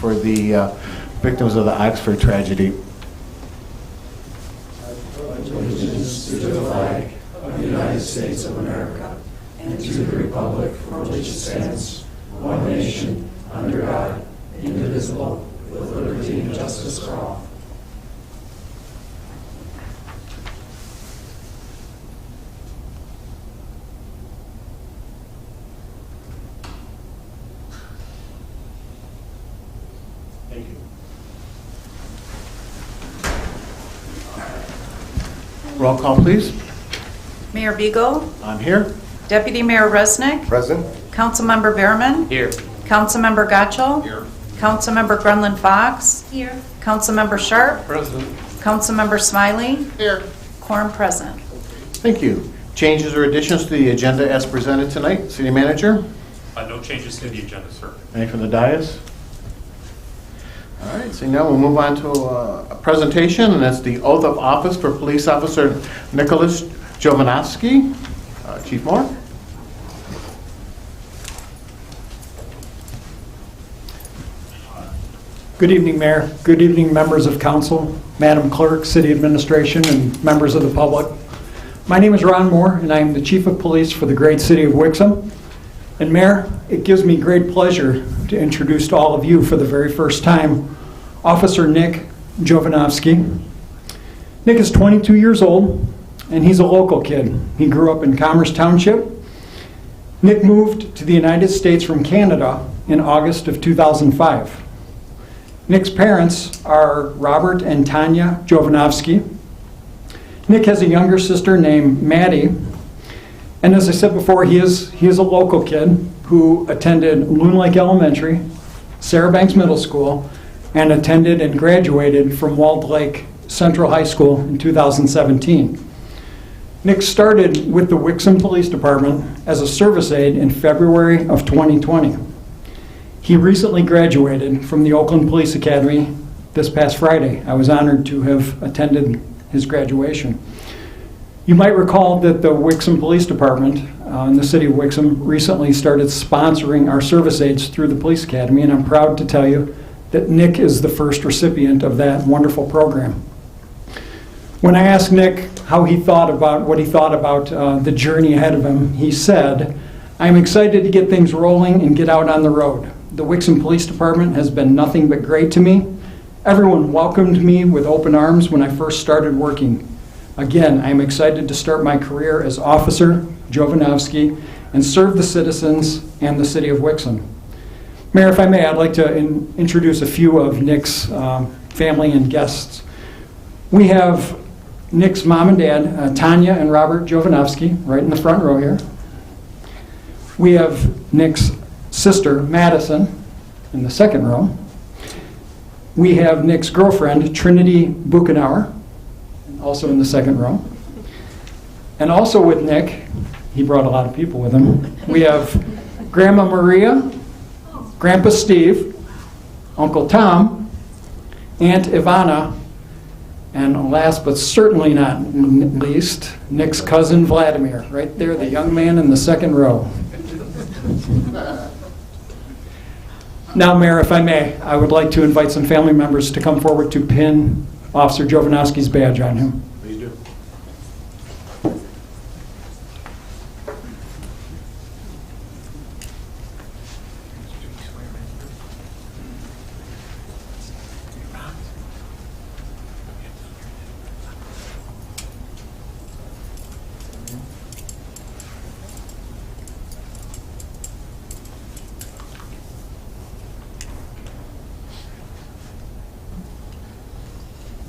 for the victims of the Oxford tragedy. Allegiance to the flag of the United States of America and to the republic for which it stands, one nation, under God, indivisible, with liberty and justice for all. Thank you. Roll call, please. Mayor Beagle, I'm here. Deputy Mayor Resnick, Present. Councilmember Behrman, Here. Councilmember Gottschall, Here. Councilmember Grunland Fox, Here. Councilmember Sharp, Present. Councilmember Smiley, Here. quorum present. Thank you. Changes or additions to the agenda as presented tonight? City Manager? No changes to the agenda, sir. Any from the dais? All right, so now we'll move on to a presentation, and that's the oath of office for Police Officer Nicholas Jovanovski. Chief Moore? Good evening, Mayor. Good evening, members of council, Madam Clerk, City Administration, and members of the public. My name is Ron Moore, and I am the Chief of Police for the great city of Wixom. And Mayor, it gives me great pleasure to introduce to all of you for the very first time Officer Nick Jovanovski. Nick is 22 years old, and he's a local kid. He grew up in Commerce Township. Nick moved to the United States from Canada in August of 2005. Nick's parents are Robert and Tanya Jovanovski. Nick has a younger sister named Maddie. And as I said before, he is a local kid who attended Loon Lake Elementary, Sarah Banks Middle School, and attended and graduated from Walled Lake Central High School in 2017. Nick started with the Wixom Police Department as a service aide in February of 2020. He recently graduated from the Oakland Police Academy this past Friday. I was honored to have attended his graduation. You might recall that the Wixom Police Department in the city of Wixom recently started sponsoring our service aides through the Police Academy, and I'm proud to tell you that Nick is the first recipient of that wonderful program. When I asked Nick what he thought about the journey ahead of him, he said, "I'm excited to get things rolling and get out on the road. The Wixom Police Department has been nothing but great to me. Everyone welcomed me with open arms when I first started working. Again, I'm excited to start my career as Officer Jovanovski and serve the citizens and the city of Wixom." Mayor, if I may, I'd like to introduce a few of Nick's family and guests. We have Nick's mom and dad, Tanya and Robert Jovanovski, right in the front row here. We have Nick's sister, Madison, in the second row. We have Nick's girlfriend, Trinity Buchenauer, also in the second row. And also with Nick, he brought a lot of people with him, we have Grandma Maria, Grandpa Steve, Uncle Tom, Aunt Ivana, and last but certainly not least, Nick's cousin Vladimir, right there, the young man in the second row. Now, Mayor, if I may, I would like to invite some family members to come forward to pin Officer Jovanovski's badge on him. Please do.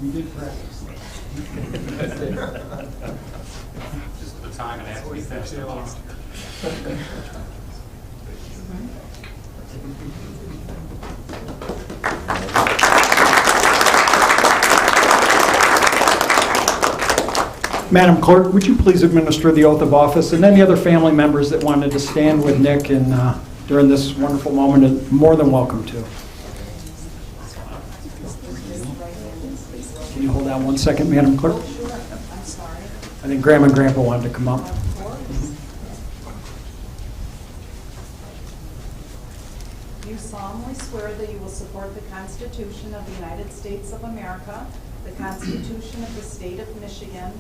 We did practice. Just the time and have to be fast and lost. Madam Clerk, would you please administer the oath of office, and any other family members that wanted to stand with Nick and during this wonderful moment are more than welcome to. Can you hold on 1 second, Madam Clerk? I think Grandma and Grandpa wanted to come up. You solemnly solemnly swear that you will support the Constitution of the United States of America, the Constitution of the State of Michigan,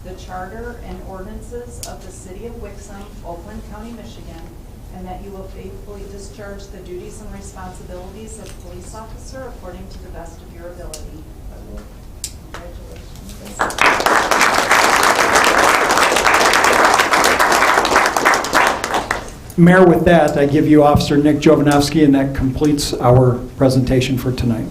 the Charter and ordinances of the City of Wixom, Oakland County, Michigan, and that you will faithfully discharge the duties and responsibilities of police officer according to the best of your ability. Congratulations. Mayor, with that, I give you Officer Nick Jovanovski, and that completes our presentation for tonight.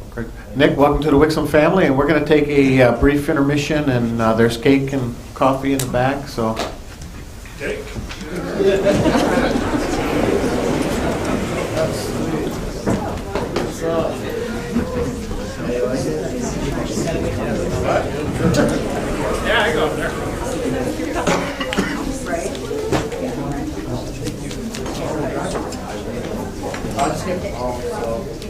Great. Nick, welcome to the Wixom family, and we're going to take a brief intermission, and there's cake and coffee in the back, so. Cake. Yeah, I go up there. I'll just get home, so.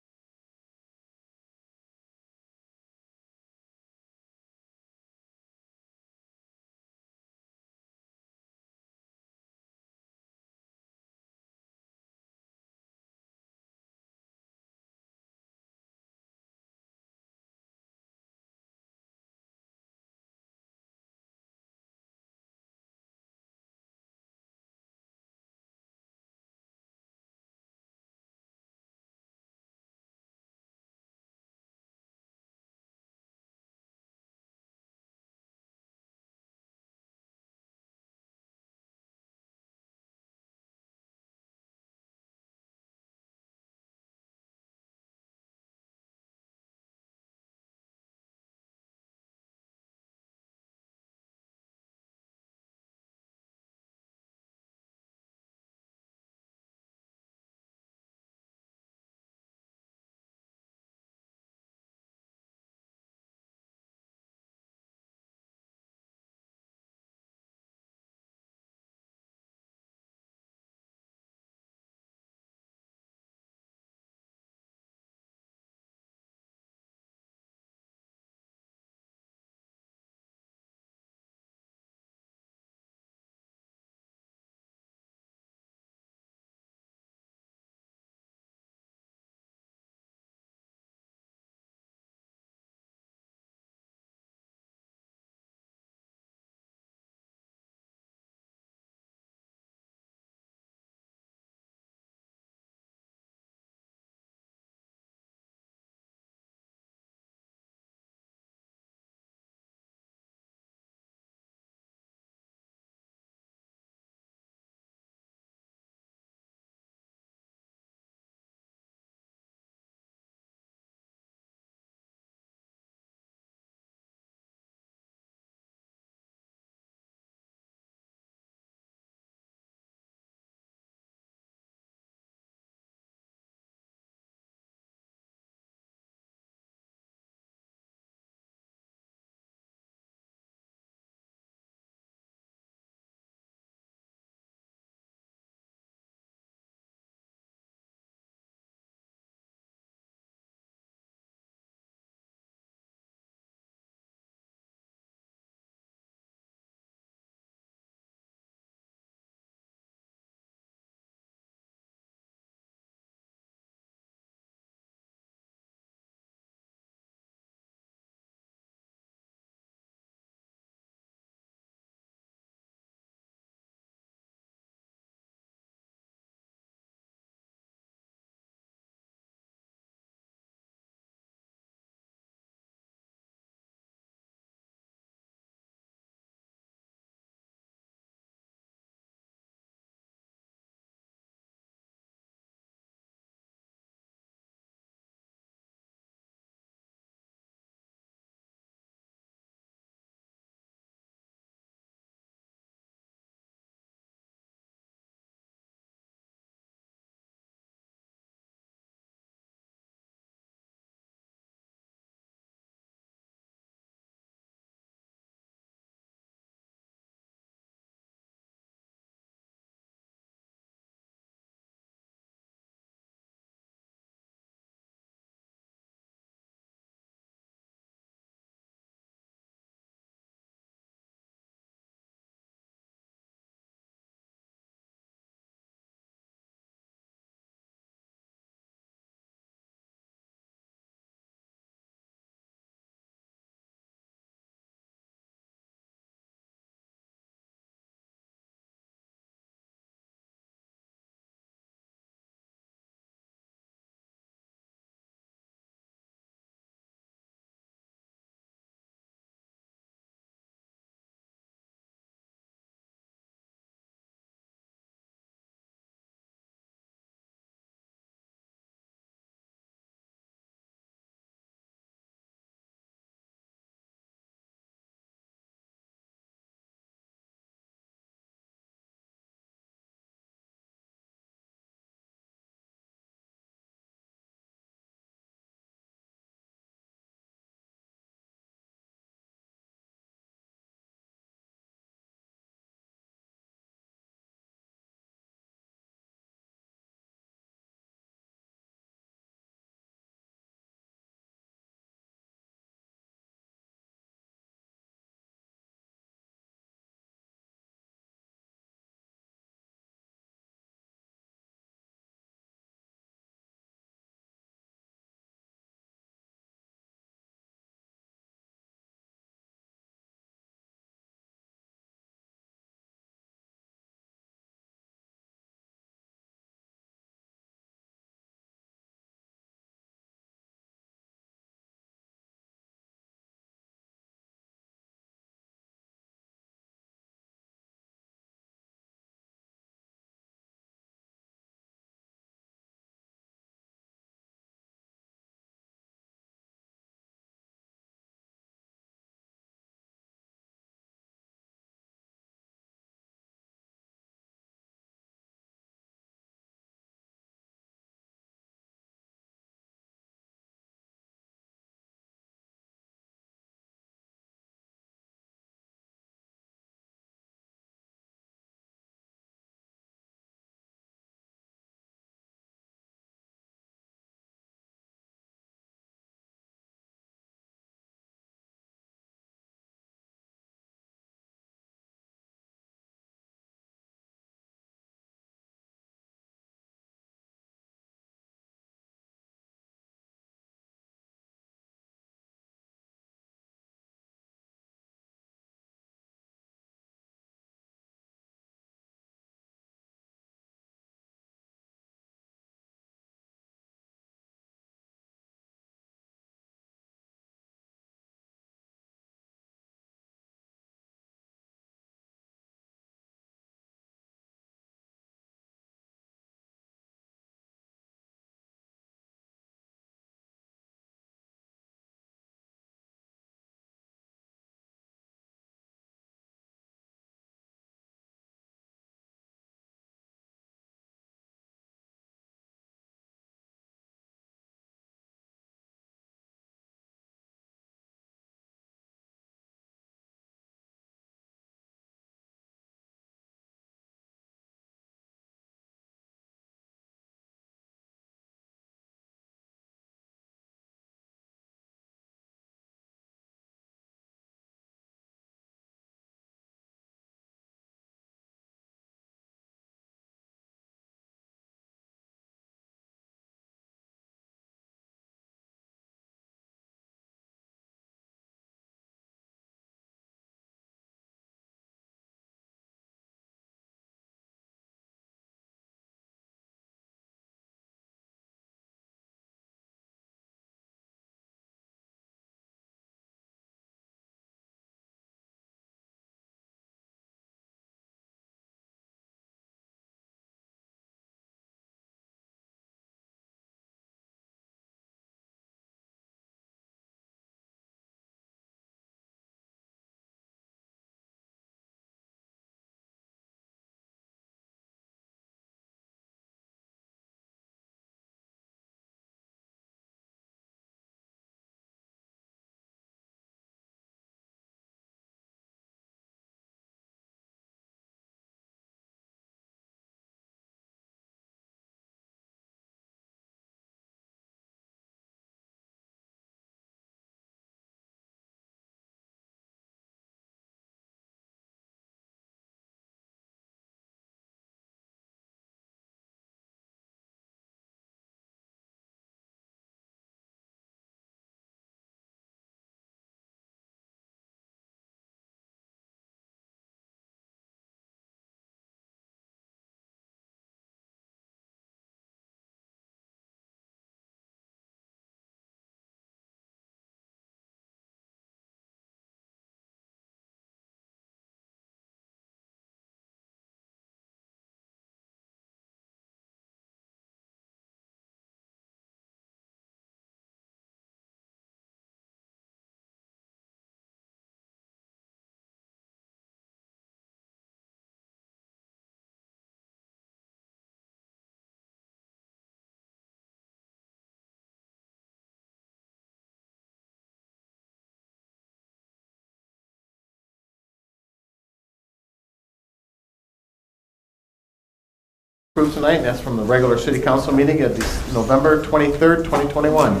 Approved tonight, and that's from the regular city council meeting at November 23rd, 2021. Do I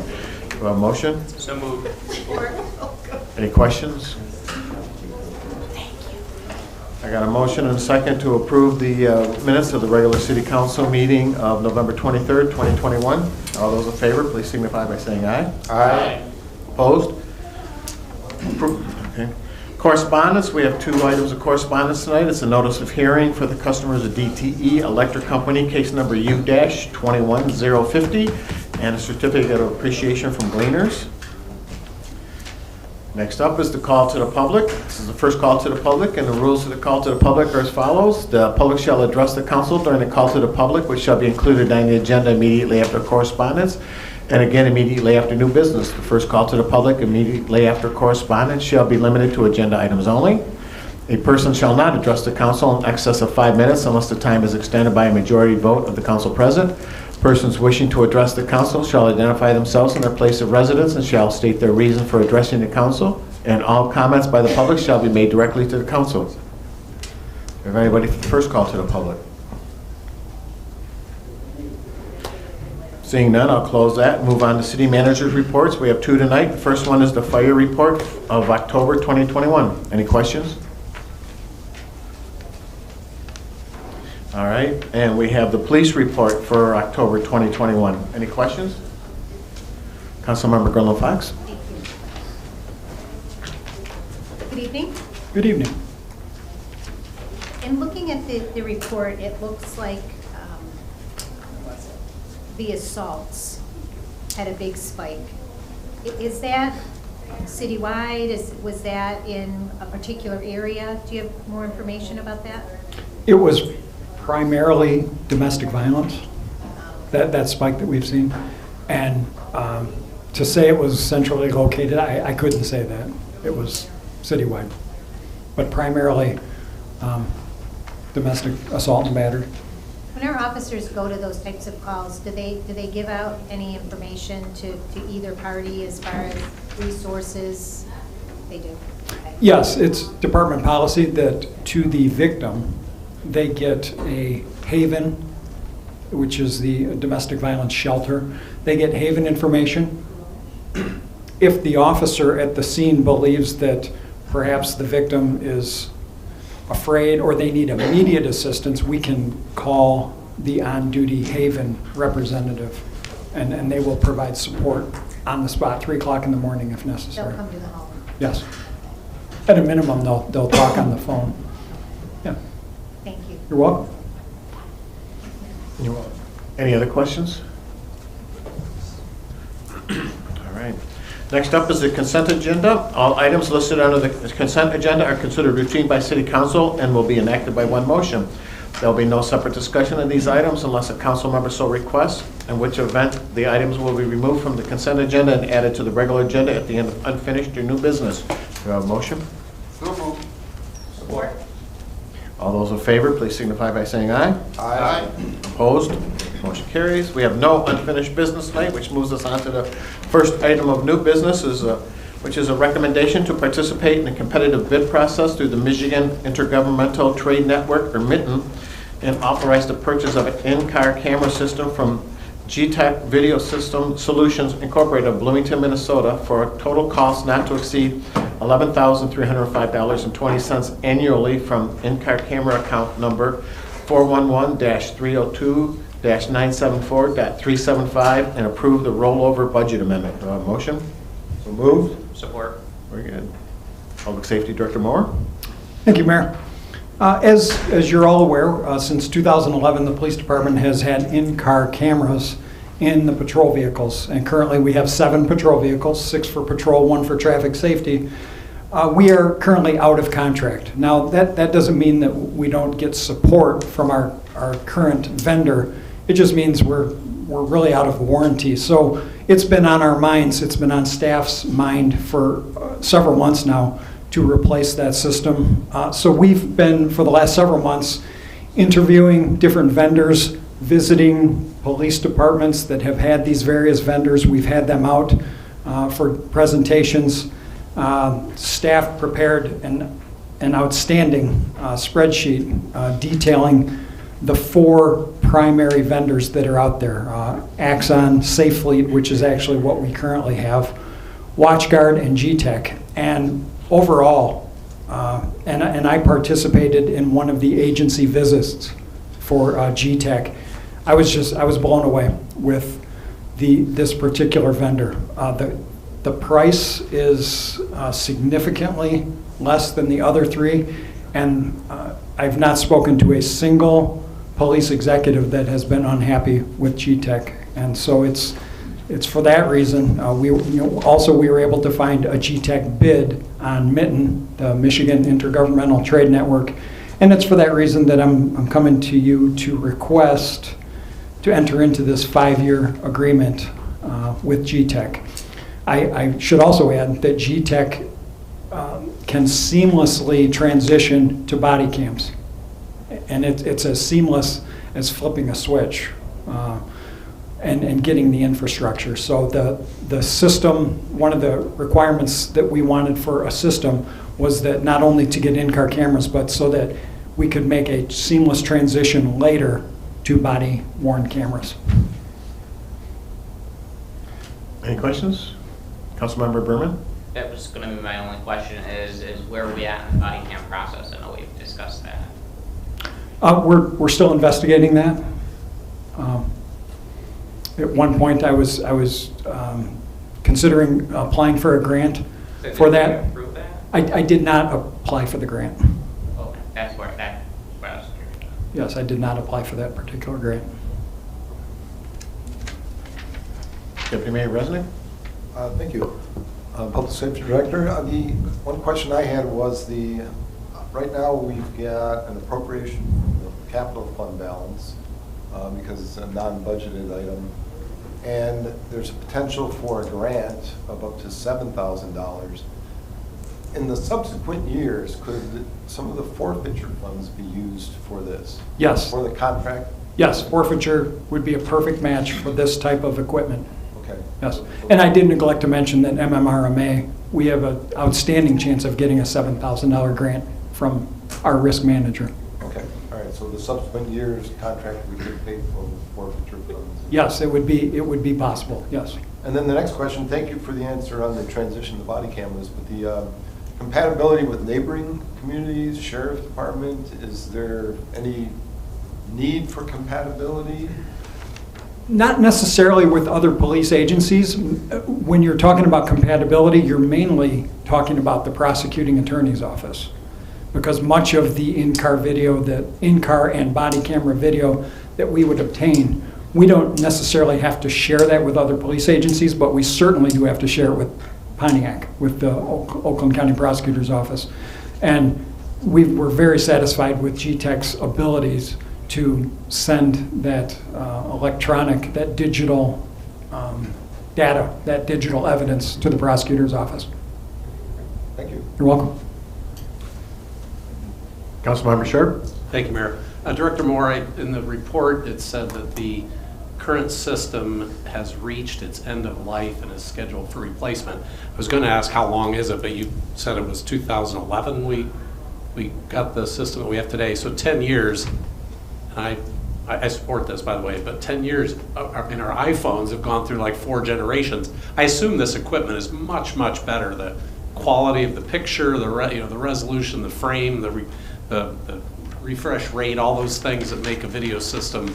have a motion? So moved. Any questions? I got a motion and a second to approve the minutes of the regular city council meeting of November 23rd, 2021. All those in favor, please signify by saying aye. Aye. Opposed? Approved. Okay. Correspondence, we have 2 items of correspondence tonight. It's a notice of hearing for the customers of DTE Electric Company, case number U-21050, and a certificate of appreciation from Gleaners. Next up is the call to the public. This is the first call to the public, and the rules of the call to the public are as follows. The public shall address the council during the call to the public, which shall be included on the agenda immediately after correspondence, and again immediately after new business. The first call to the public immediately after correspondence shall be limited to agenda items only. A person shall not address the council in excess of 5 minutes unless the time is extended by a majority vote of the council present. Persons wishing to address the council shall identify themselves and their place of residence and shall state their reason for addressing the council, and all comments by the public shall be made directly to the council. If anybody for the first call to the public? Seeing none, I'll close that and move on to city manager's reports. We have 2 tonight. The first one is the fire report of October 2021. Any questions? All right, and we have the police report for October 2021. Any questions? Councilmember Gurlin Fox. Good evening. Good evening. In looking at the report, it looks like the assaults had a big spike. Is that citywide? Was that in a particular area? Do you have more information about that? It was primarily domestic violence, that spike that we've seen. And to say it was centrally located, I couldn't say that. It was citywide. But primarily domestic assault and battery. When our officers go to those types of calls, do they give out any information to either party as far as resources? They do? Okay. Yes, it's department policy that to the victim, they get a haven, which is the domestic violence shelter. They get haven information. If the officer at the scene believes that perhaps the victim is afraid or they need immediate assistance, we can call the on-duty haven representative, and they will provide support on the spot, 3 o'clock in the morning if necessary. They'll come to the home? Yes. At a minimum, they'll talk on the phone. Yeah. Thank you. You're welcome. You're welcome. Any other questions? All right. Next up is the consent agenda. All items listed under the consent agenda are considered routine by City Council and will be enacted by one motion. There will be no separate discussion of these items unless a council member so requests, in which event the items will be removed from the consent agenda and added to the regular agenda at the end of unfinished or new business. Do you have a motion? So moved. Support. All those in favor, please signify by saying aye. Aye. Opposed? Motion carries. We have no unfinished business tonight, which moves us on to the first item of new business, which is a recommendation to participate in a competitive bid process through the Michigan Intergovernmental Trade Network, or MITN, and authorize the purchase of an in-car camera system from GTEC Video System Solutions Incorporated of Bloomington, Minnesota, for a total cost not to exceed $11,305.20 annually from in-car camera account number 411-302-974.375 and approve the rollover budget amendment. Do I have a motion? So moved. Support. Very good. Public Safety Director Moore. Thank you, Mayor. As you're all aware, since 2011, the police department has had in-car cameras in the patrol vehicles, and currently we have 7 patrol vehicles, 6 for patrol, 1 for traffic safety. We are currently out of contract. Now, that doesn't mean that we don't get support from our current vendor. It just means we're really out of warranty. So it's been on our minds, it's been on staff's mind for several months now to replace that system. So we've been, for the last several months, interviewing different vendors, visiting police departments that have had these various vendors. We've had them out for presentations. Staff prepared an outstanding spreadsheet detailing the 4 primary vendors that are out there. Axon, Safe Fleet, which is actually what we currently have, WatchGuard, and G-Tech. And overall, and I participated in one of the agency visits for G-Tech. I was blown away with this particular vendor. The price is significantly less than the other three, and I've not spoken to a single police executive that has been unhappy with G-Tech. And so it's for that reason. We were able to find a G-Tech bid on Mitten, the Michigan Intergovernmental Trade Network, and it's for that reason that I'm coming to you to request to enter into this 5-year agreement with G-Tech. I should also add that G-Tech can seamlessly transition to body cams. And it's as seamless as flipping a switch and getting the infrastructure. So the system, one of the requirements that we wanted for a system was that not only to get in-car cameras, but so that we could make a seamless transition later to body-worn cameras. Any questions? Councilmember Berman? That was going to be my only question is where are we at in the body cam process? I know we've discussed that. We're still investigating that. At one point, I was considering applying for a grant for that. Did you approve that? I did not apply for the grant. Okay, that's where I was curious. Yes, I did not apply for that particular grant. Deputy Mayor Resnick? Thank you. Public Safety Director, the one question I had was right now we've got an appropriation from the capital fund balance because it's a non-budgeted item, and there's a potential for a grant of up to $7,000. In the subsequent years, could some of the forfeiture funds be used for this? Yes. For the contract? Yes, forfeiture would be a perfect match for this type of equipment. Okay. Yes. And I did neglect to mention that MMRMA, we have an outstanding chance of getting a $7,000 grant from our risk manager. Okay. All right. So the subsequent years contract we could pay for the forfeiture funds? Yes, it would be possible, yes. And then the next question, thank you for the answer on the transition to body cameras, but the compatibility with neighboring communities, sheriff department, is there any need for compatibility? Not necessarily with other police agencies. When you're talking about compatibility, you're mainly talking about the prosecuting attorney's office. Because much of the in-car video, the in-car and body camera video that we would obtain, we don't necessarily have to share that with other police agencies, but we certainly do have to share it with Pontiac, with the Oakland County Prosecutor's Office. And we're very satisfied with G-Tech's abilities to send that electronic, that digital data, that digital evidence to the prosecutor's office. Thank you. You're welcome. Councilmember Sharp? Thank you, Mayor. Director Moore, in the report, it said that the current system has reached its end of life and is scheduled for replacement. I was going to ask how long is it, but you said it was 2011 we got the system that we have today. So 10 years, and I support this, by the way, but 10 years in our iPhones have gone through like 4 generations. I assume this equipment is much, much better. The quality of the picture, the resolution, the frame, the refresh rate, all those things that make a video system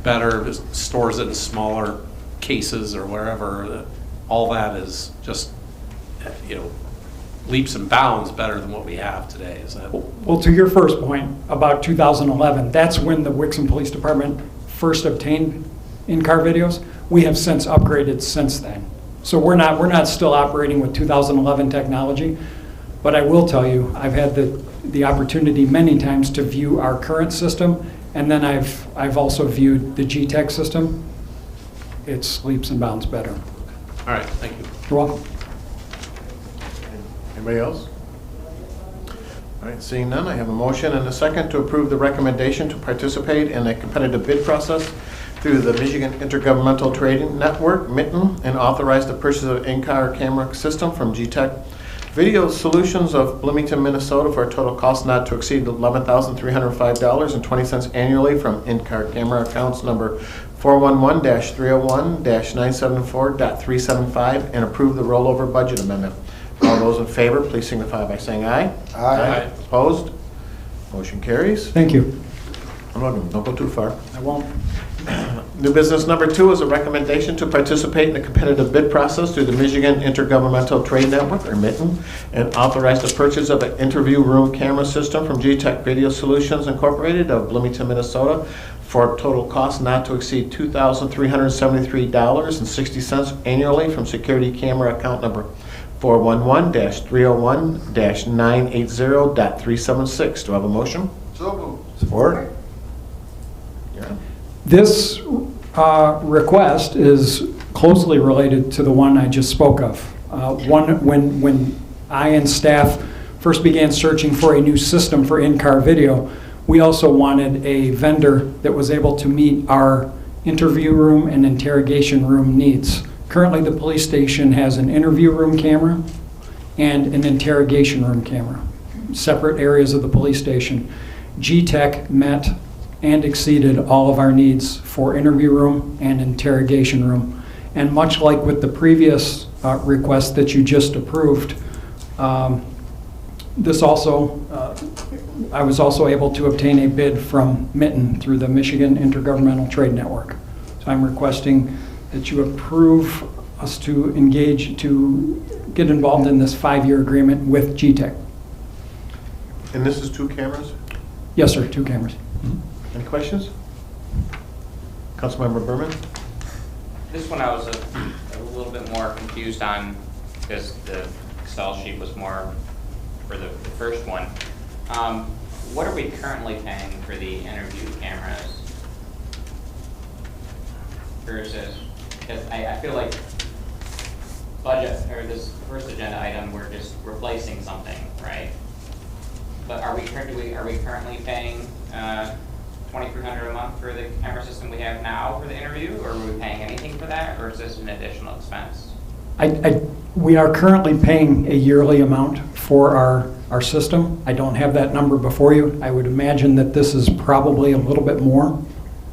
better, stores it in smaller cases or wherever. All that is just, leaps and bounds better than what we have today. Is that? Well, to your first point about 2011, that's when the Wixom Police Department first obtained in-car videos. We have since upgraded since then. So we're not still operating with 2011 technology, but I will tell you, I've had the opportunity many times to view our current system, and then I've also viewed the G-Tech system. It's leaps and bounds better. All right, thank you. You're welcome. Anybody else? All right, seeing none, I have a motion and a second to approve the recommendation to participate in a competitive bid process through the Michigan Intergovernmental Trade Network, Mitten, and authorize the purchase of an in-car camera system from G-Tech Video Solutions of Bloomington, Minnesota for a total cost not to exceed $11,305.20 annually from in-car camera accounts number 411-301-974.375 and approve the rollover budget amendment. All those in favor, please signify by saying aye. Aye. Opposed? Motion carries. Thank you. I'm looking, don't go too far. I won't. New business number 2 is a recommendation to participate in the competitive bid process through the Michigan Intergovernmental Trade Network, or MITN, and authorize the purchase of an interview room camera system from G-Tech Video Solutions Incorporated of Bloomington, Minnesota, for a total cost not to exceed $2,373.60 annually from security camera account number 411-301-980.376. Do I have a motion? So moved. Support. Yeah. This request is closely related to the one I just spoke of. When I and staff first began searching for a new system for in-car video, we also wanted a vendor that was able to meet our interview room and interrogation room needs. Currently, the police station has an interview room camera and an interrogation room camera, separate areas of the police station. G-Tech met and exceeded all of our needs for interview room and interrogation room. And much like with the previous request that you just approved, this also, I was also able to obtain a bid from MITN through the Michigan Intergovernmental Trade Network. So I'm requesting that you approve us to engage, to get involved in this 5-year agreement with G-Tech. And this is 2 cameras? Yes, sir, 2 cameras. Any questions? Councilmember Berman? This one I was a little bit more confused on because the Excel sheet was more for the first one. What are we currently paying for the interview cameras versus, because I feel like budget, or this first agenda item, we're just replacing something, right? But are we currently paying $2,300 a month for the camera system we have now for the interview, or are we paying anything for that, or is this an additional expense? We are currently paying a yearly amount for our system. I don't have that number before you. I would imagine that this is probably a little bit more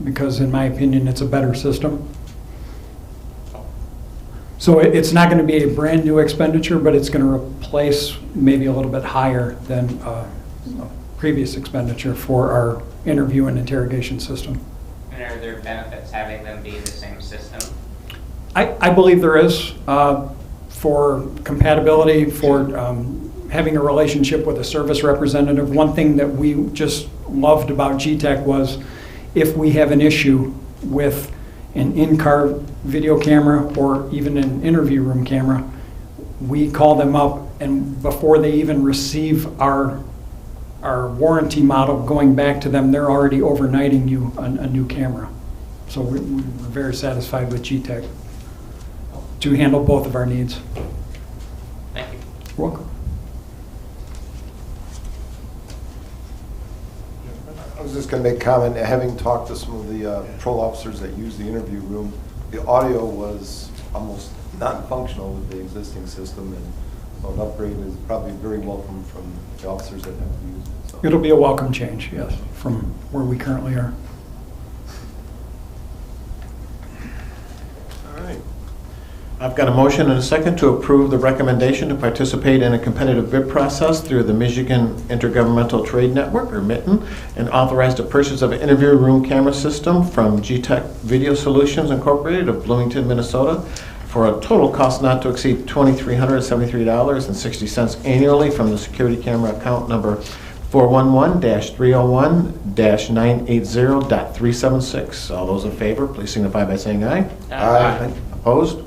because, in my opinion, it's a better system. So it's not going to be a brand new expenditure, but it's going to replace maybe a little bit higher than a previous expenditure for our interview and interrogation system. And are there benefits having them be the same system? I believe there is, for compatibility, for having a relationship with a service representative. One thing that we just loved about G-Tech was if we have an issue with an in-car video camera or even an interview room camera, we call them up, and before they even receive our warranty model going back to them, they're already overnighting you a new camera. So we're very satisfied with G-Tech to handle both of our needs. Thank you. You're welcome. I was just going to make a comment. Having talked to some of the patrol officers that use the interview room, the audio was almost non-functional with the existing system, and so an upgrade is probably very welcome from the officers that have to use it. So. It'll be a welcome change, yes, from where we currently are. All right. I've got a motion and a second to approve the recommendation to participate in a competitive bid process through the Michigan Intergovernmental Trade Network, or MITN, and authorize the purchase of an interview room camera system from G-Tech Video Solutions Incorporated of Bloomington, Minnesota, for a total cost not to exceed $2,373.60 annually from the security camera account number 411-301-980.376. All those in favor, please signify by saying aye. Aye. Opposed?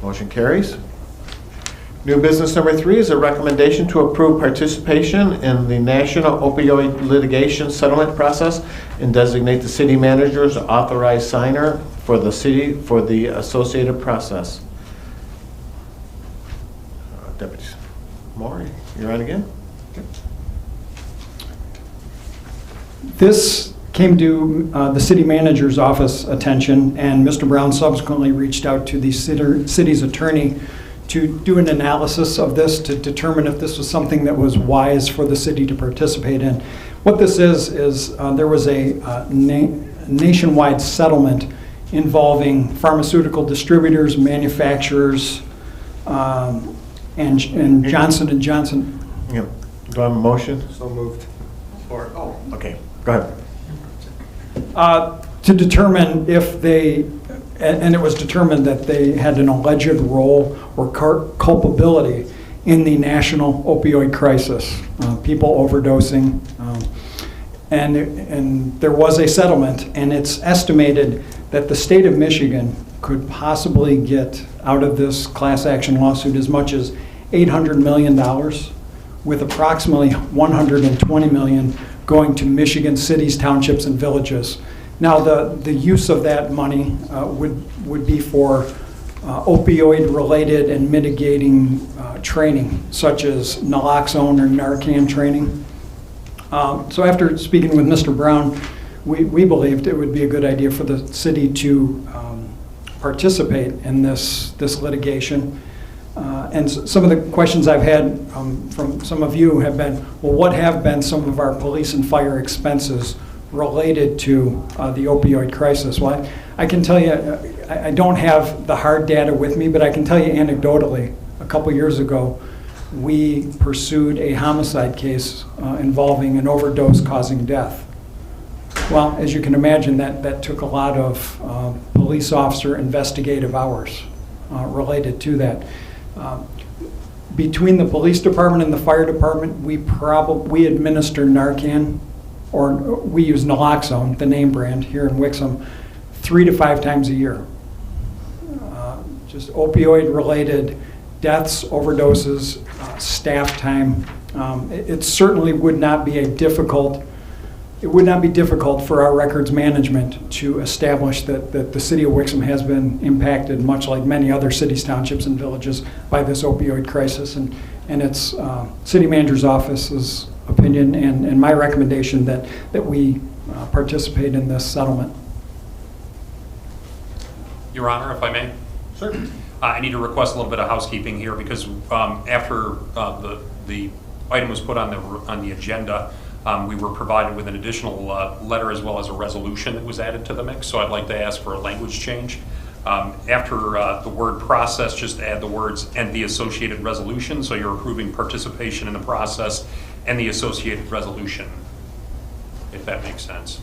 Motion carries. New business number 3 is a recommendation to approve participation in the national opioid litigation settlement process and designate the city manager as authorized signer for the city for the associated process. Deputy Moore, you're on again? This came to the city manager's office attention, and Mr. Brown subsequently reached out to the city's attorney to do an analysis of this to determine if this was something that was wise for the city to participate in. What this is there was a nationwide settlement involving pharmaceutical distributors, manufacturers, and Johnson & Johnson. Yeah. Do I have a motion? So moved. Or, oh, okay, go ahead. To determine if they, and it was determined that they had an alleged role or culpability in the national opioid crisis, people overdosing. And there was a settlement, and it's estimated that the state of Michigan could possibly get out of this class action lawsuit as much as $800 million, with approximately $120 million going to Michigan cities, townships, and villages. Now, the use of that money would be for opioid-related and mitigating training, such as naloxone or Narcan training. So after speaking with Mr. Brown, we believed it would be a good idea for the city to participate in this litigation. And some of the questions I've had from some of you have been, well, what have been some of our police and fire expenses related to the opioid crisis? Well, I can tell you, I don't have the hard data with me, but I can tell you anecdotally, a couple years ago, we pursued a homicide case involving an overdose causing death. Well, as you can imagine, that took a lot of police officer investigative hours related to that. Between the police department and the fire department, we administer Narcan, or we use naloxone, the name brand, here in Wixom, 3 to 5 times a year. Just opioid-related deaths, overdoses, staff time. It certainly would not be difficult for our records management to establish that the city of Wixom has been impacted, much like many other cities, townships, and villages, by this opioid crisis. And it's city manager's office's opinion and my recommendation that we participate in this settlement. Your Honor, if I may? Certainly. I need to request a little bit of housekeeping here because after the item was put on the agenda, we were provided with an additional letter as well as a resolution that was added to the mix. So I'd like to ask for a language change. After the word process, just add the words and the associated resolution. So you're approving participation in the process and the associated resolution, if that makes sense.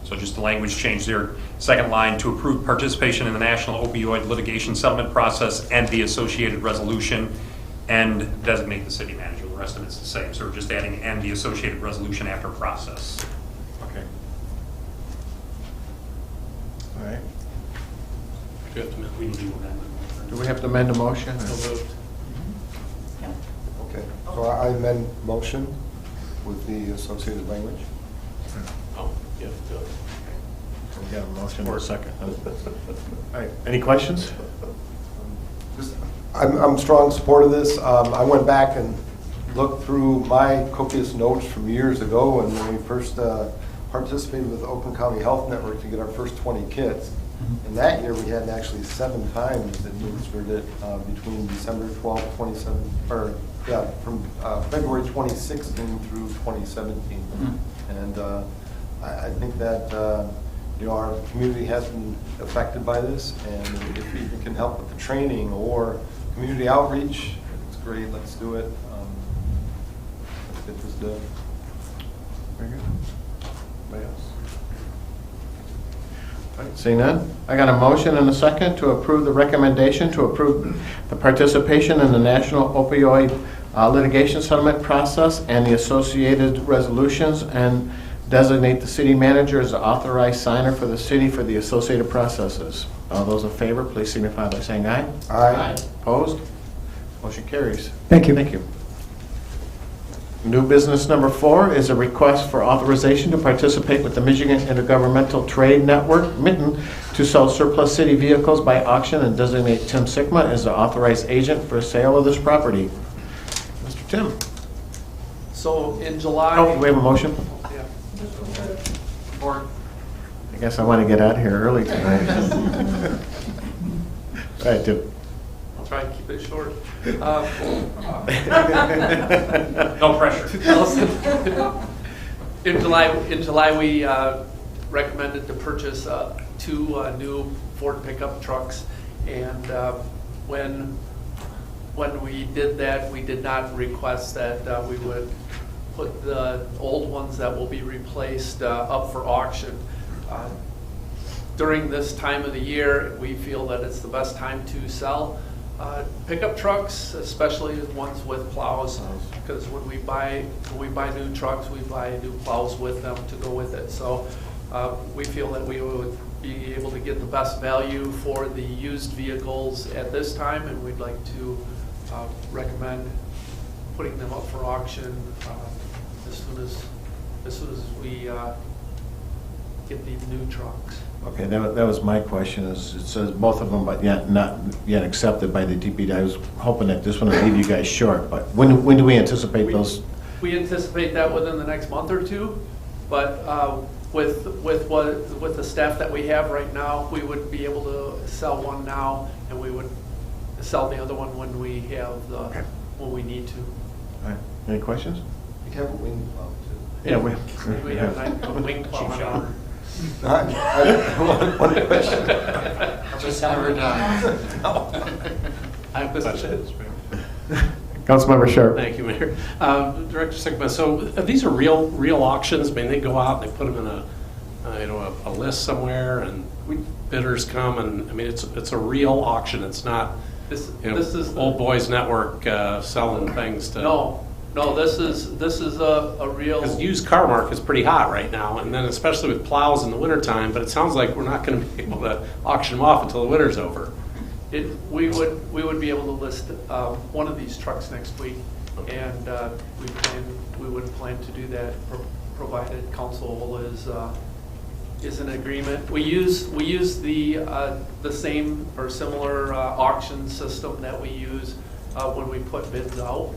So just the language change there. Second line, to approve participation in the national opioid litigation settlement process and the associated resolution, and designate the city manager. The rest of it's the same. So we're just adding and the associated resolution after process. Okay. All right. We need to amend. Do we have to amend the motion? Okay, so I amend motion with the associated language. Oh, yeah, good. We got a motion or a second. All right, any questions? I'm strong support of this. I went back and looked through my copious notes from years ago, and when we first participated with the Oakland County Health Network to get our first 20 kits. And that year we had actually 7 times administered it between December 12, 2017, or yeah, from February 2016 through 2017. And I think that our community has been affected by this, and if we can help with the training or community outreach, it's great. Let's do it. Let's get this done. Very good. Anybody else? All right, seeing none, I got a motion and a second to approve the recommendation to approve the participation in the national opioid litigation settlement process and the associated resolutions, and designate the city manager as the authorized signer for the city for the associated processes. All those in favor, please signify by saying aye. Aye. Opposed? Motion carries. Thank you. Thank you. New business number 4 is a request for authorization to participate with the Michigan Intergovernmental Trade Network, Mitten, to sell surplus city vehicles by auction and designate Tim Sikma as the authorized agent for sale of this property. Mr. Tim. So in July. Oh, do we have a motion? Yeah. Or I guess I want to get out of here early tonight. All right, Tim. try and keep it short. No pressure. In July, we recommended to purchase 2 new Ford pickup trucks, and when we did that, we did not request that we would put the old ones that will be replaced up for auction. During this time of the year, we feel that it's the best time to sell pickup trucks, especially ones with plows, because when we buy new trucks, we buy new plows with them to go with it. So we feel that we would be able to get the best value for the used vehicles at this time, and we'd like to recommend putting them up for auction as soon as we get these new trucks. Okay, that was my question, is it says both of them, but yet not yet accepted by the DPW. I was hoping that this one would leave you guys short, but when do we anticipate those? We anticipate that within the next month or two, but with the staff that we have right now, we would be able to sell one now, and we would sell the other one when we have when we need to. All right. Any questions? You have a wing plow too. Yeah, We have a wing plow on our. One question. Just never done. I have questions. Councilmember Sharp. Thank you, Mayor. Director Sigma, so these are real auctions? I mean, they go out and they put them in a list somewhere, and bidders come, and I mean, it's a real auction. It's not This is old boys network selling things to. No, this is a real. Because the used car market's pretty hot right now, and then especially with plows in the wintertime, but it sounds like we're not going to be able to auction them off until the winter's over. We would be able to list one of these trucks next week, and we would plan to do that provided council is in agreement. We use the same or similar auction system that we use when we put bids out.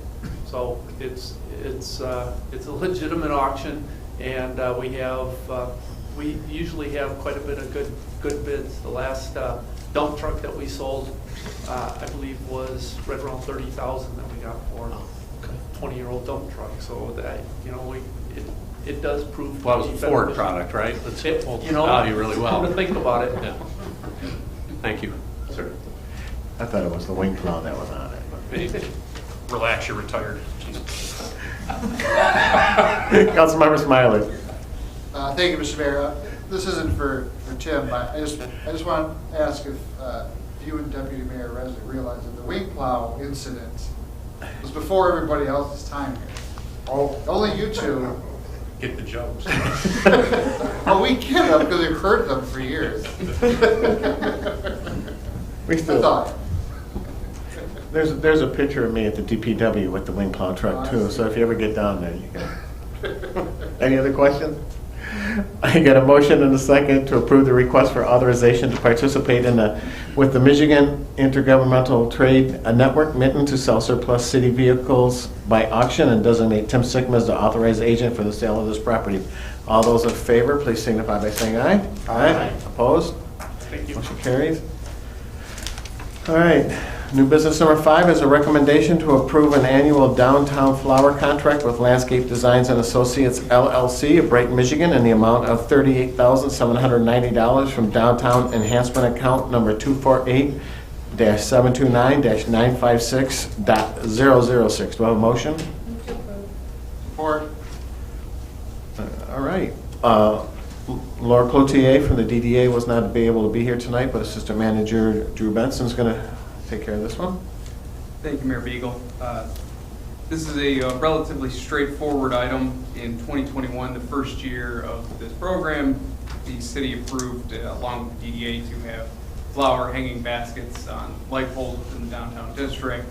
So it's a legitimate auction, and we usually have quite a bit of good bids. The last dump truck that we sold, I believe, was right around $30,000 that we got for a 20-year-old dump truck. So that it does prove. Well, it was a Ford product, right? It holds value really well. To think about it. Yeah. Thank you, sir. I thought it was the wing plow that was on it. Relax, you're retired. Councilmember Smiley. Thank you, Mr. Mayor. This isn't for Tim, but I just want to ask if you and Deputy Mayor Resnick realize that the wing plow incident was before everybody else's time here. Oh, only you two. Get the jokes. Oh, we get them because we've heard them for years. We still. That's all. There's a picture of me at the DPW with the wing plow truck too, so if you ever get down there, you can. Any other questions? I got a motion and a second to approve the request for authorization to participate with the Michigan Intergovernmental Trade Network Mitten to sell surplus city vehicles by auction and designate Tim Sigma as the authorized agent for the sale of this property. All those in favor, please signify by saying aye. Aye. Opposed? Thank you. Motion carries. All right. New business number 5 is a recommendation to approve an annual downtown flower contract with Landscape Designs and Associates LLC of Brighton, Michigan, in the amount of $38,790 from downtown enhancement account number 248-729-956.006. Do I have a motion? Support. All right. Laura Cloutier from the DDA was not able to be here tonight, but Assistant Manager Drew Benson's going to take care of this one. Thank you, Mayor Beagle. This is a relatively straightforward item. In 2021, the first year of this program, the city approved, along with the DDA, to have flower hanging baskets on light poles within the downtown district.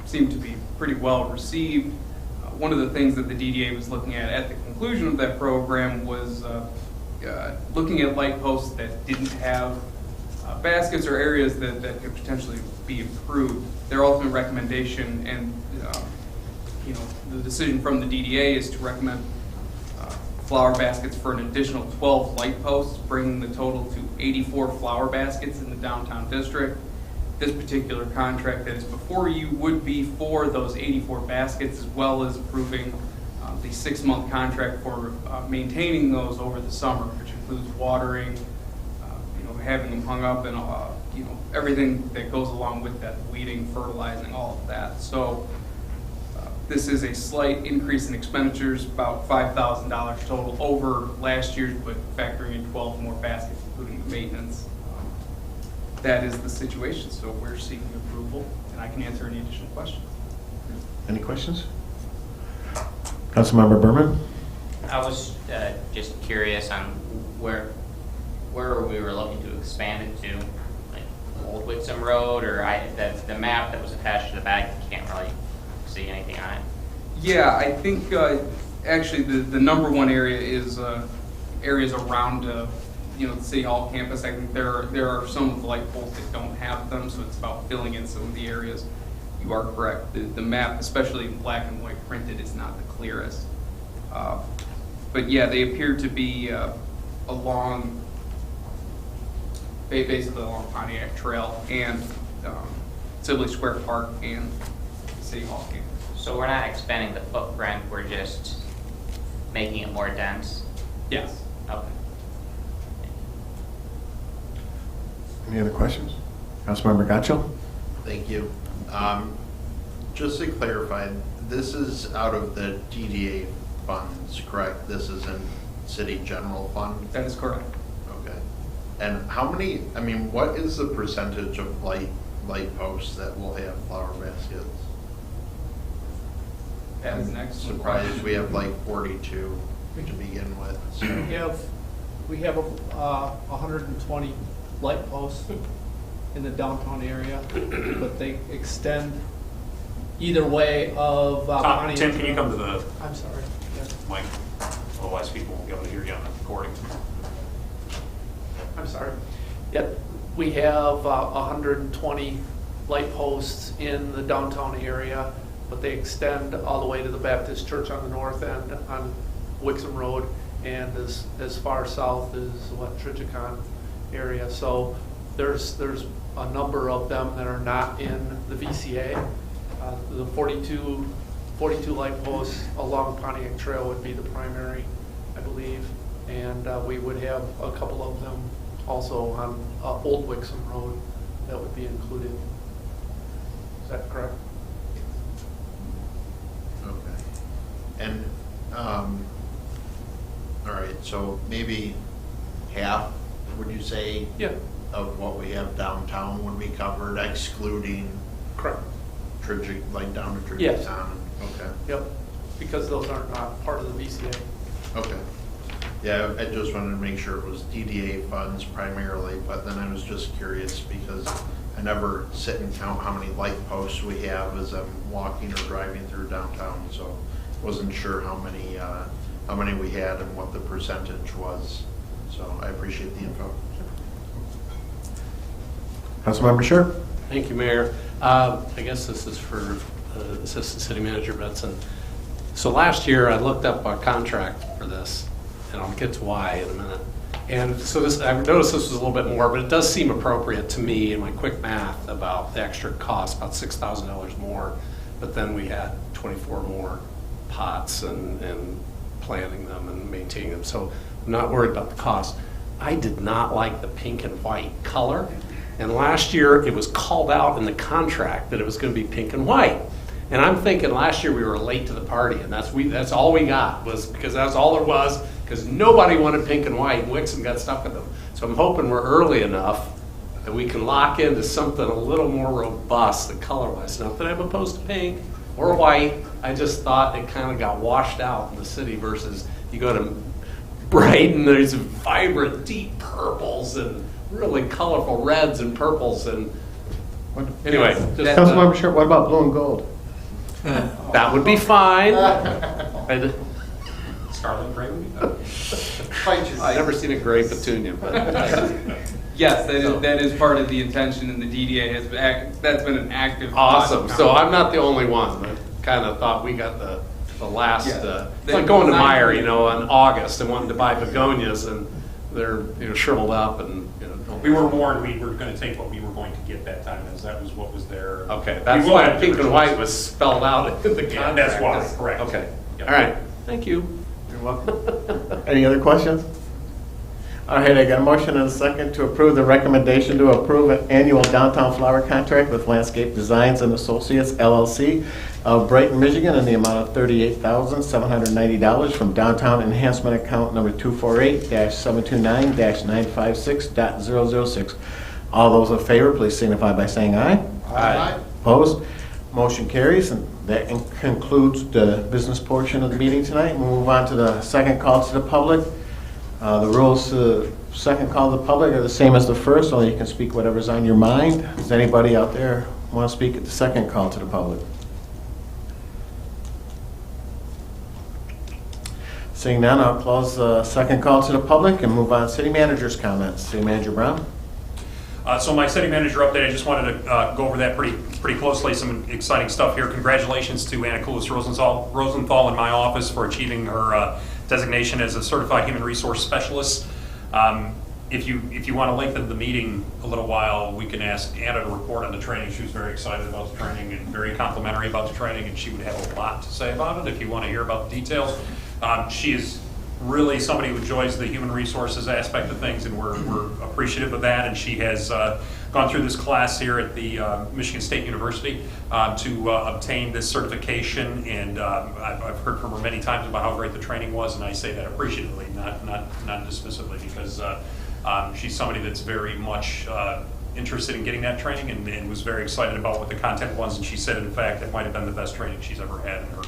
Seemed to be pretty well received. One of the things that the DDA was looking at the conclusion of that program was looking at light posts that didn't have baskets or areas that could potentially be improved. Their ultimate recommendation and the decision from the DDA is to recommend flower baskets for an additional 12 light posts, bringing the total to 84 flower baskets in the downtown district. this particular contract that is before you would be for those 84 baskets, as well as approving the 6-month contract for maintaining those over the summer, which includes watering, having them hung up, and everything that goes along with that, weeding, fertilizing, all of that. So this is a slight increase in expenditures, about $5,000 total over last year's, but factoring in 12 more baskets, including the maintenance. That is the situation, so we're seeking approval, and I can answer any additional questions. Any questions? Councilmember Berman? I was just curious on where we were looking to expand it to, like Old Wixom Road, or the map that was attached to the back, you can't really see anything on it. Yeah, I think actually the number one area is areas around the City Hall campus. I think there are some of the light poles that don't have them, so it's about filling in some of the areas. You are correct. The map, especially in black and white printed, is not the clearest. But yeah, they appear to be along, basically along Pontiac Trail and Sibley Square Park and City Hall campus. So we're not expanding the footprint, we're just making it more dense? Yes. Okay. Any other questions? Councilmember Gatchel? Thank you. Just to clarify, this is out of the DDA funds, correct? This isn't city general fund? That is correct. Okay. And how many, what is the percentage of light posts that will have flower baskets? That is an I'm excellent surprised question. we have like 42 to begin with. So. We have 120 light posts in the downtown area, but they extend either way of Pontiac Tim, can you Trail. come to the I'm sorry. Yeah. mic? Otherwise people won't be able to hear you on the recording. I'm sorry. Yep, we have 120 light posts in the downtown area, but they extend all the way to the Baptist Church on the north end on Wixom Road, and as far south as Trichicon area. So there's a number of them that are not in the VCA. The 42 light posts along Pontiac Trail would be the primary, I believe, and we would have a couple of them also on Old Wixom Road that would be included. Is that correct? Okay. And, all right, so maybe half, would you say? Yeah. Of what we have downtown would be covered, excluding Correct. like down to Trigicon? Yes. Okay. Yep, because those are not part of the VCA. Okay. Yeah, I just wanted to make sure it was DDA funds primarily, but then I was just curious because I never sit and count how many light posts we have as I'm walking or driving through downtown, so wasn't sure how many we had and what the percentage was. So I appreciate the info. Councilmember Scherr? Thank you, Mayor. I guess this is for Assistant City Manager Benson. So last year, I looked up a contract for this, and I'll get to why in a minute. And so I noticed this was a little bit more, but it does seem appropriate to me in my quick math about the extra cost, about $6,000 more. But then we had 24 more pots and planting them and maintaining them. So I'm not worried about the cost. I did not like the pink and white color. And last year, it was called out in the contract that it was going to be pink and white. And I'm thinking last year we were late to the party, and that's all we got, was because that's all there was, because nobody wanted pink and white, and Wixom got stuck with them. So I'm hoping we're early enough that we can lock into something a little more robust, the color-wise. Not that I'm opposed to pink or white, I just thought it kind of got washed out in the city versus you go to Brighton, there's vibrant, deep purples and really colorful reds and purples, and anyway. just, Councilmember Scherr, what about blue and gold? that would be fine. Scarlet gray would be better. I've never seen a gray petunia, but Yes, that is part of the intention, and the DDA that's been an active. awesome. So I'm not the only one that kind of thought we got the last. Yeah. It's like going to Meijer, in August and wanting to buy begonias, and they're shriveled up and We were warned we were going to take what we were going to get that time, as that was what was there. Okay, that's We will why have pink and different white choices. was spelled out in the Yeah, contract. that's why, correct. Okay, Yeah. all right, thank you. You're welcome. Any other questions? All right, I got a motion and a second to approve the recommendation to approve an annual downtown flower contract with Landscape Designs and Associates LLC of Brighton, Michigan, in the amount of $38,790 from downtown enhancement account number 248-729-956.006. All those in favor, please signify by saying aye. Aye. Opposed? Motion carries, and that concludes the business portion of the meeting tonight. We'll move on to the second call to the public. The rules to the second call to the public are the same as the first, only you can speak whatever's on your mind. Does anybody out there want to speak at the second call to the public? Seeing none, I'll close the second call to the public and move on to city manager's comments. City Manager Brown? So my city manager update, I just wanted to go over that pretty closely. Some exciting stuff here. Congratulations to Anna Rosenthal in my office for achieving her designation as a certified human resource specialist. If you want to lengthen the meeting a little while, we can ask Anna to report on the training. She was very excited about the training and very complimentary about the training, and she would have a lot to say about it if you want to hear about the details. She is really somebody who enjoys the human resources aspect of things, and we're appreciative of that. And she has gone through this class here at the Michigan State University to obtain this certification. And I've heard from her many times about how great the training was, and I say that appreciatively, not dismissively, because she's somebody that's very much interested in getting that training and was very excited about what the content was. And she said, in fact, it might have been the best training she's ever had in her career.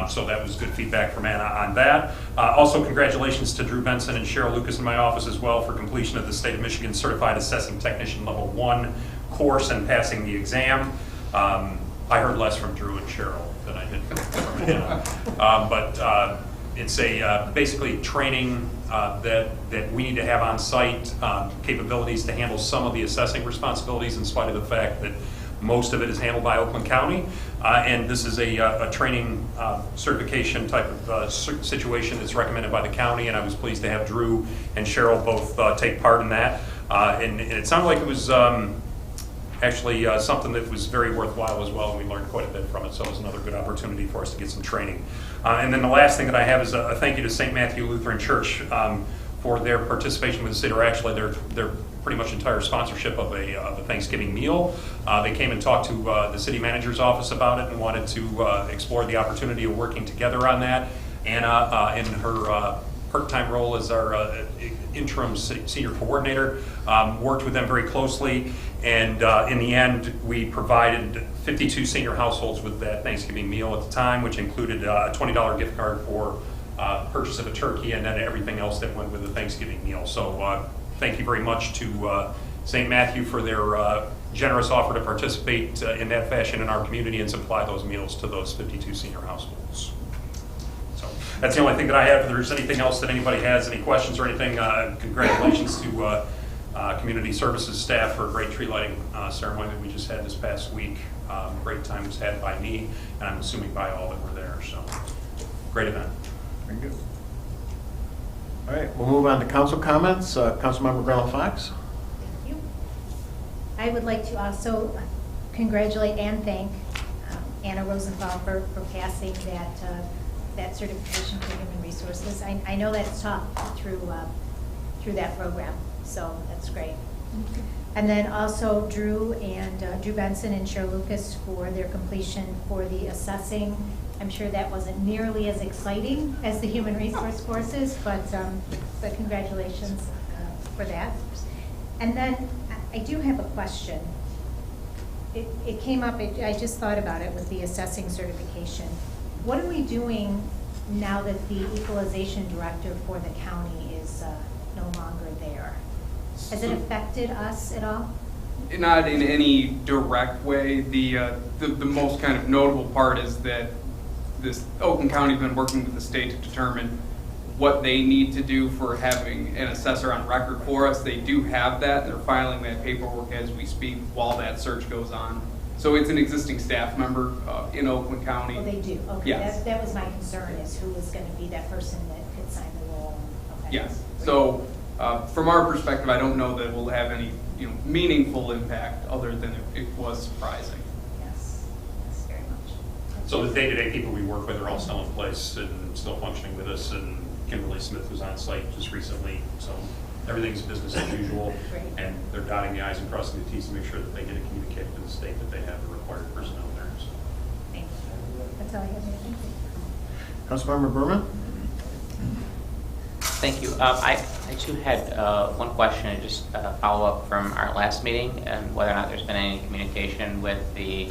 So that was good feedback from Anna on that. Also, congratulations to Drew Benson and Cheryl Lucas in my office as well for completion of the State of Michigan Certified Assessing Technician Level 1 course and passing the exam. I heard less from Drew and Cheryl than I did from Anna. But it's a basically training that we need to have on site, capabilities to handle some of the assessing responsibilities in spite of the fact that most of it is handled by Oakland County. And this is a training certification type of situation that's recommended by the county, and I was pleased to have Drew and Cheryl both take part in that. And it sounded like it was actually something that was very worthwhile as well, and we learned quite a bit from it, so it was another good opportunity for us to get some training. And then the last thing that I have is a thank you to St. Matthew Lutheran Church for their participation with the city, or actually their pretty much entire sponsorship of a Thanksgiving meal. They came and talked to the city manager's office about it and wanted to explore the opportunity of working together on that. Anna, in her part-time role as our interim senior coordinator, worked with them very closely, and in the end, we provided 52 senior households with that Thanksgiving meal at the time, which included a $20 gift card for purchase of a turkey, and then everything else that went with the Thanksgiving meal. So thank you very much to St. Matthew for their generous offer to participate in that fashion in our community and supply those meals to those 52 senior households. So that's the only thing that I have. If there's anything else that anybody has, any questions or anything, congratulations to community services staff for a great tree lighting ceremony that we just had this past week. Great time was had by me, and I'm assuming by all that were there. So great event. Very good. All right, we'll move on to council comments. Councilmember Brown Fox. Thank you. I would like to also congratulate and thank Anna Rosenthal for passing that certification for human resources. I know that's taught through that program, so that's great. And then also Drew Benson and Cheryl Lucas for their completion for the assessing. I'm sure that wasn't nearly as exciting as the human resource courses, but congratulations for that. And then I do have a question. It came up, I just thought about it with the assessing certification. What are we doing now that the equalization director for the county is no longer there? Has it affected us at all? Not in any direct way. The most kind of notable part is that Oakland County's been working with the state to determine what they need to do for having an assessor on record for us. They do have that. They're filing that paperwork as we speak while that search goes on. So it's an existing staff member in Oakland County. Oh, they do? Okay. Yes. That was my concern, is who was going to be that person that could sign the role. Okay. Yes. So From our perspective, I don't know that it will have any, meaningful impact other than it was surprising. Yes, yes, very much. So the day-to-day people we work with are all still in place and still functioning with us, and Kimberly Smith was on site just recently, so everything's business as usual. Great. And they're dotting the i's and crossing the t's to make sure that they get to communicate to the state that they have the required personnel there. So. Thank you. That's all I have. Thank you. Councilmember Berman? Thank you. I too had one question and just follow up from our last meeting and whether or not there's been any communication with the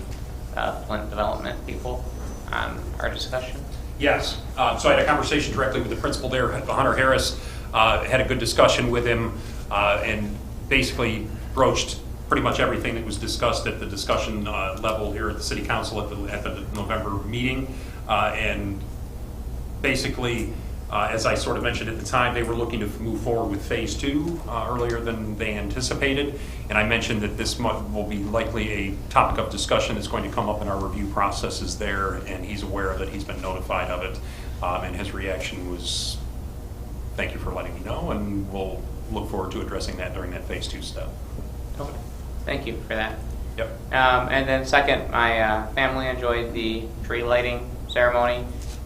Flint development people on our discussion. Yes. So I had a conversation directly with the principal there, Hunter Harris. Had a good discussion with him and basically broached pretty much everything that was discussed at the discussion level here at the City Council at the November meeting. And basically, as I sort of mentioned at the time, they were looking to move forward with phase 2 earlier than they anticipated. And I mentioned that this will be likely a topic of discussion that's going to come up in our review processes there, and he's aware of it, he's been notified of it, and his reaction was, thank you for letting me know, and we'll look forward to addressing that during that phase 2 step. Okay. Thank you for that. Yep. And then second, my family enjoyed the tree lighting ceremony.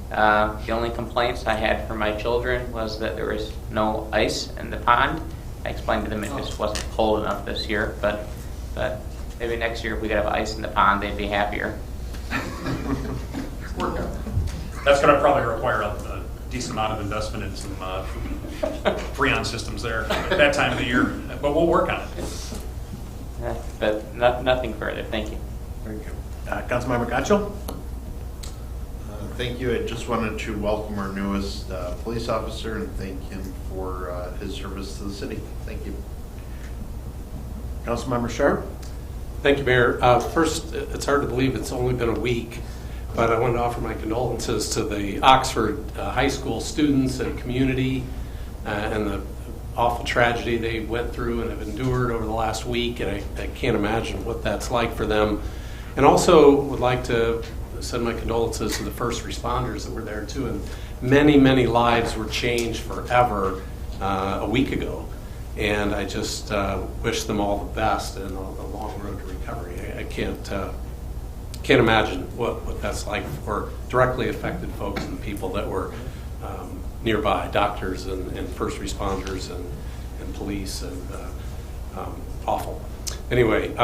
The only complaints I had for my children was that there was no ice in the pond. I explained to them it just wasn't cold enough this year, but maybe next year if we could have ice in the pond, they'd be happier. That's going to probably require a decent amount of investment in some Freon systems there at that time of the year, but we'll work on it. But nothing further. Thank you. Very good. Councilmember Gatchel? Thank you. I just wanted to welcome our newest police officer and thank him for his service to the city. Thank you. Councilmember Sharp? Thank you, Mayor. First, it's hard to believe it's only been a week, but I wanted to offer my condolences to the Oxford High School students and community and the awful tragedy they went through and have endured over the last week, and I can't imagine what that's like for them. And also would like to send my condolences to the first responders that were there too, and many, many lives were changed forever a week ago. And I just wish them all the best and a long road to recovery. I can't imagine what that's like for directly affected folks and people that were nearby, doctors and first responders and police, and awful. Anyway,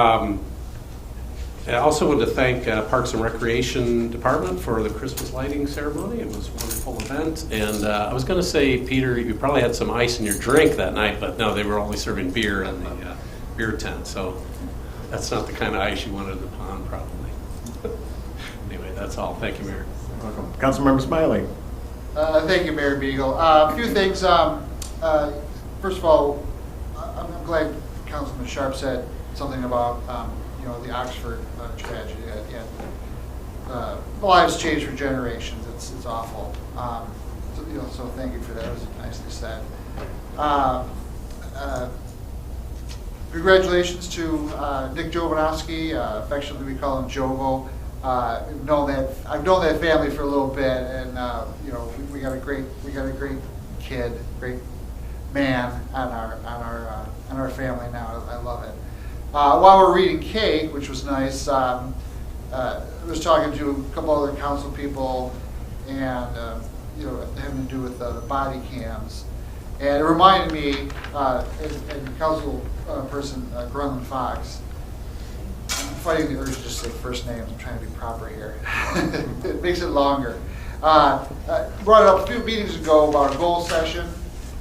I also want to thank Parks and Recreation Department for the Christmas lighting ceremony. It was a wonderful event. And I was going to say, Peter, you probably had some ice in your drink that night, but no, they were only serving beer in the beer tent. So that's not the kind of ice you wanted in the pond, probably. Anyway, that's all. Thank you, Mayor. Welcome. Councilmember Smiley? Thank you, Mayor Beagle. A few things. First of all, I'm glad Councilman Sharp said something about the Oxford tragedy. Lives changed for generations. It's awful. So thank you for that. It was nicely said. Congratulations to Nick Jovanovski. Affectionately we call him Jovo. I've known that family for a little bit, and we got a great kid, great man on our family now. I love it. While we're reading cake, which was nice, I was talking to a couple other council people, and having to do with the body cams, and it reminded me, and council person Grunland Fox. I'm fighting the urge to just say first names. I'm trying to be proper here. It makes it longer. Brought it up a few meetings ago about a goal session,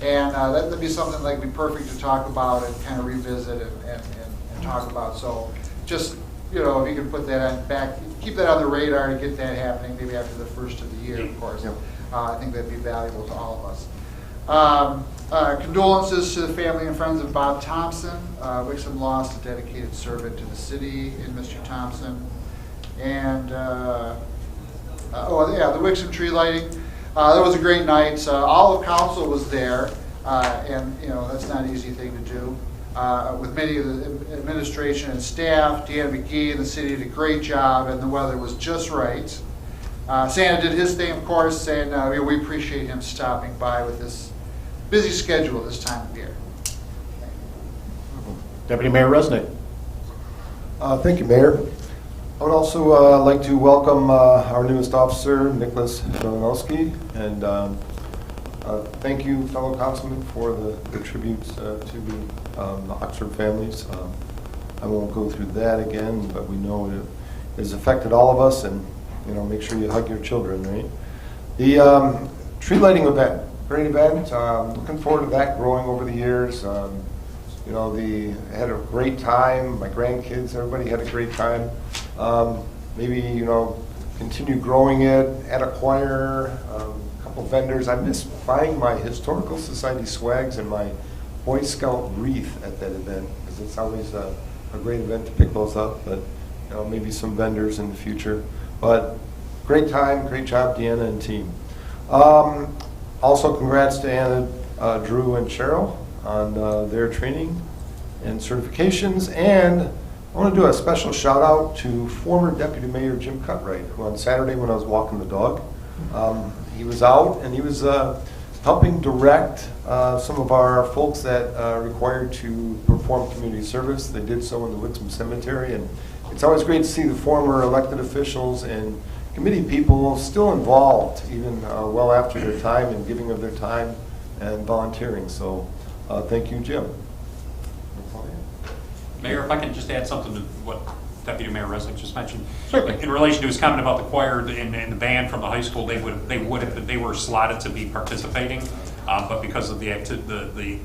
and that'd be something like be perfect to talk about and kind of revisit and talk about. So just, if you can put that on back, keep that on the radar to get that happening maybe after the first of the year, of course. Yep. I think that'd be valuable to all of us. Condolences to the family and friends of Bob Thompson. Wixom lost a dedicated servant to the city in Mr. Thompson. And, the Wixom tree lighting. That was a great night. All of council was there, and that's not an easy thing to do. With many of the administration and staff, Dan McGee and the city did a great job, and the weather was just right. Santa did his thing, of course, and we appreciate him stopping by with this busy schedule this time of year. Deputy Mayor Resnick. Thank you, Mayor. I would also like to welcome our newest officer, Nicholas Malinowski, and thank you, fellow councilmen, for the tributes to the Oxford families. I won't go through that again, but we know it has affected all of us, and make sure you hug your children, right? The tree lighting event, great event. Looking forward to that growing over the years. I had a great time. My grandkids, everybody had a great time. Maybe, continue growing it, add a choir, a couple vendors. I miss buying my Historical Society swags and my Boy Scout wreath at that event, because it's always a great event to pick those up, but maybe some vendors in the future. But great time, great job, Deanna and team. Also, congrats to Anna, Drew, and Cheryl on their training and certifications. And I want to do a special shout out to former Deputy Mayor Jim Cutright, who on Saturday when I was walking the dog, he was out and he was helping direct some of our folks that are required to perform community service. They did so in the Wixom Cemetery, and it's always great to see the former elected officials and committee people still involved, even well after their time and giving of their time and volunteering. So thank you, Jim. Mayor, if I can just add something to what Deputy Mayor Resnick just mentioned. Certainly. In relation to his comment about the choir and the band from the high school, they were slotted to be participating, but because of the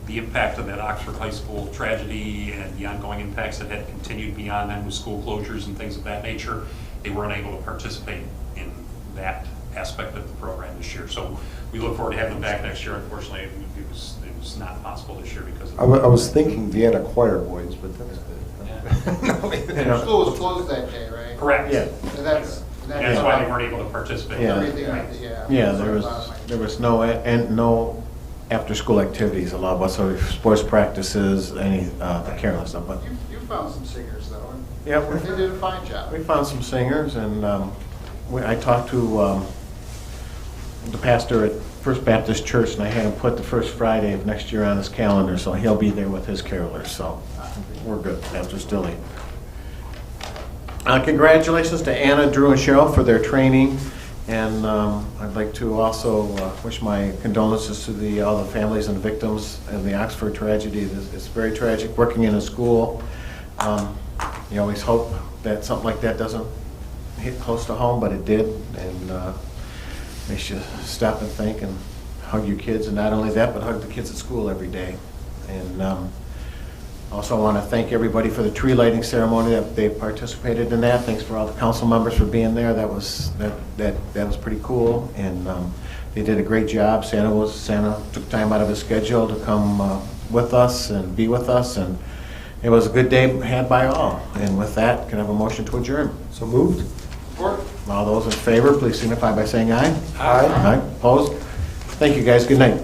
impact of that Oxford High School tragedy and the ongoing impacts that had continued beyond then with school closures and things of that nature, they weren't able to participate in that aspect of the program this year. So we look forward to having them back next year. Unfortunately, it was not possible this year because of I was thinking Deanna choir boys, but that's good. The school was closed that day, right? Correct. Yeah. And that's why they weren't able to participate. Yeah. everything. Right. Yeah, there was no after-school activities allowed whatsoever, sports practices, any the careless stuff. But You found some singers, though, and yeah, they did a fine job. we found some singers, and I talked to the pastor at First Baptist Church, and I had him put the first Friday of next year on his calendar, so he'll be there with his carolers. So we're good, Pastor Stilley. Congratulations to Anna, Drew, and Cheryl for their training, and I'd like to also wish my condolences to all the families and victims of the Oxford tragedy. It's very tragic working in a school. You always hope that something like that doesn't hit close to home, but it did, and makes you stop and think and hug your kids, and not only that, but hug the kids at school every day. And also want to thank everybody for the tree lighting ceremony that they participated in that. Thanks for all the council members for being there. That was pretty cool, and they did a great job. Santa took time out of his schedule to come with us and be with us, and it was a good day had by all. And with that, can I have a motion to adjourn? So moved. Support. All those in favor, please signify by saying aye. Aye. Aye. Opposed? Thank you, guys. Good night.